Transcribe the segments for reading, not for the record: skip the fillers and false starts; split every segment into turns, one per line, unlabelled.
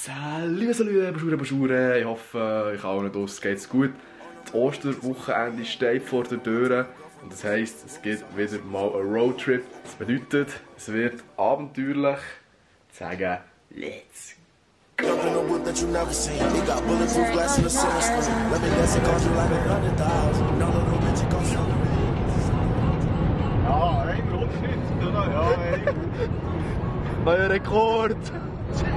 Salut, Bonjour, ich hoffe, euch allen draussen geht's gut. Das Osterwochenende steht vor der Tür und das heisst, es gibt wieder mal einen Roadtrip. Das bedeutet, es wird abenteuerlich. Ich sage, let's go!
Ja, ein Rundschnitt, oder? Ja, ein.
Neuer Rekord!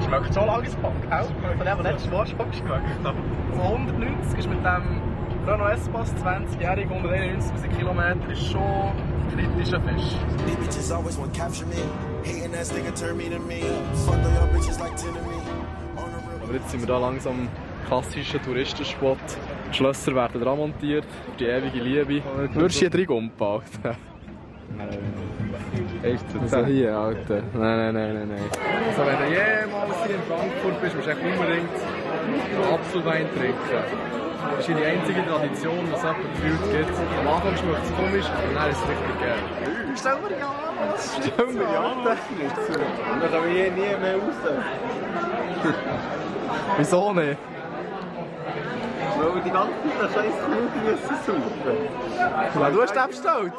Schmeckt so langsam, gell? Von dem letzten Mal schon geschmeckt. So 190 ist mit dem Renault S-Pass 20-jährig, 191'000 Kilometer ist schon ein kritischer Fisch.
Aber jetzt sind wir hier langsam im klassischen Touristenspot. Die Schlösser werden dran montiert, für die ewige Liebe. Würdest du hier reingumpen, Alter? Also hier, Alter. Nein. Also wenn du jemals hier in Frankfurt bist, musst du echt unbedingt Apfelwein trinken. Das ist hier die einzige Tradition, die es jemand gefühlt gibt. Am Anfang schmeckt es komisch, aber dann ist es richtig geil.
Stell mir ja an!
Stell mir an!
Dann kommen wir hier nie mehr raus.
Wieso nicht?
Weil wir die ganze Zeit einen scheiß Kuchen müssen suchen.
Ja, du hast den bestellt.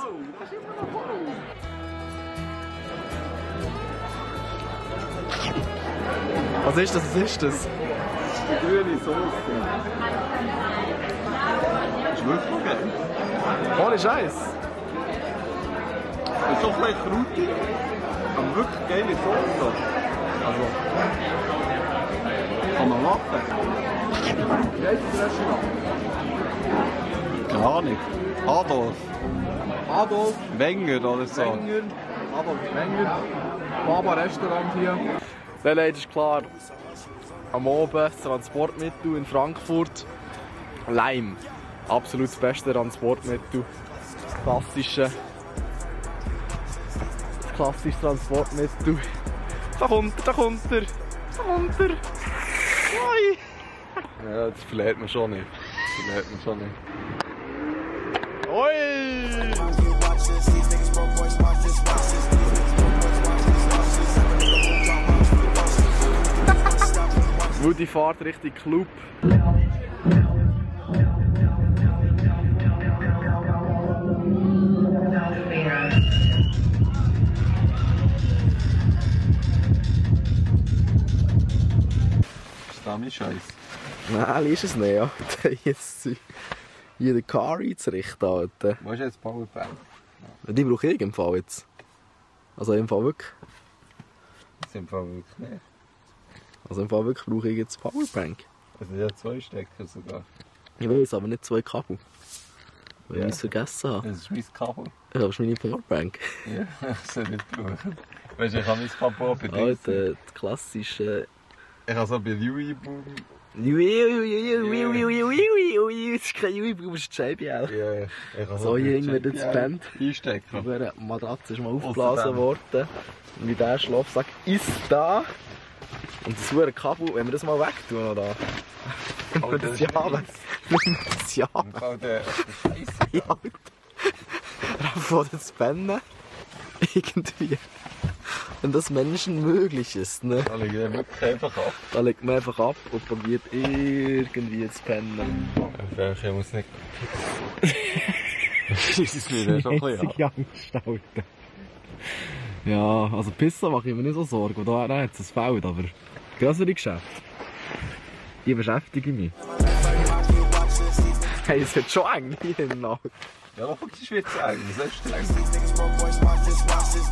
Was ist das? Was ist das?
Die grüne Soße. Ist wirklich geil.
Ohne Scheiß.
Ist so ein bisschen krautig, aber wirklich geile Soße. Also, kann man machen. Wie heißt das Restaurant? Keine Ahnung. Adolf Wenger oder so.
Adolf Wenger. Baba Restaurant hier. Der Leute ist klar. Am Oben das Transportmittel in Frankfurt. Lime. Absolut das beste Transportmittel. Das klassische Transportmittel. Da kommt er. Oi. Ja, das verliert man schon nicht. Oi! Woody fährt Richtung Club.
Ist das mein Scheiß?
Nein, ist es nicht, Alter. Jetzt hier den Car einzurichten, Alter.
Wo ist jetzt Powerbank?
Die brauche ich im Fall jetzt. Also im Fall wirklich.
Das im Fall wirklich nicht.
Also im Fall wirklich brauche ich jetzt Powerbank.
Also ja, 2 Stecker sogar.
Ich weiß, aber nicht 2 Kabel. Weil ich es vergessen habe.
Das ist mein Kabel.
Ja, das ist meine Powerbank.
Ja, das soll ich nicht brauchen. Weißt du, ich habe mein Kabel auch bei dir.
Alter, das klassische...
Ich habe so bei Louis Boom.
Das ist kein Louis, du musst die Scheibe auch.
Ja, ich habe
So hier irgendwie das Band.
Einstecken.
Über eine Matratze ist mal aufgeblasen worden. Und wie der Schlafsack ist da. Und das hure Kabel, wenn wir das mal wegtun, oder? Wenn wir das ja haben.
Im Fall der Scheiße.
Ja, Rauf das Pennen. Irgendwie. Wenn das Menschen möglich ist, ne?
Da lege ich wirklich einfach ab.
Da legt man einfach ab und probiert irgendwie zu pennen.
Ich muss nicht. Das ist mir schon ein bisschen ab.
Angst, Alter. Ja, also Pizza mache ich mir nicht so Sorgen, da hat es ein Feld, aber größere Geschäfte, die beschäftigen mich. Hey, es wird schon eng hier drin.
Ja, aber guck, es ist jetzt eng. Was hast du?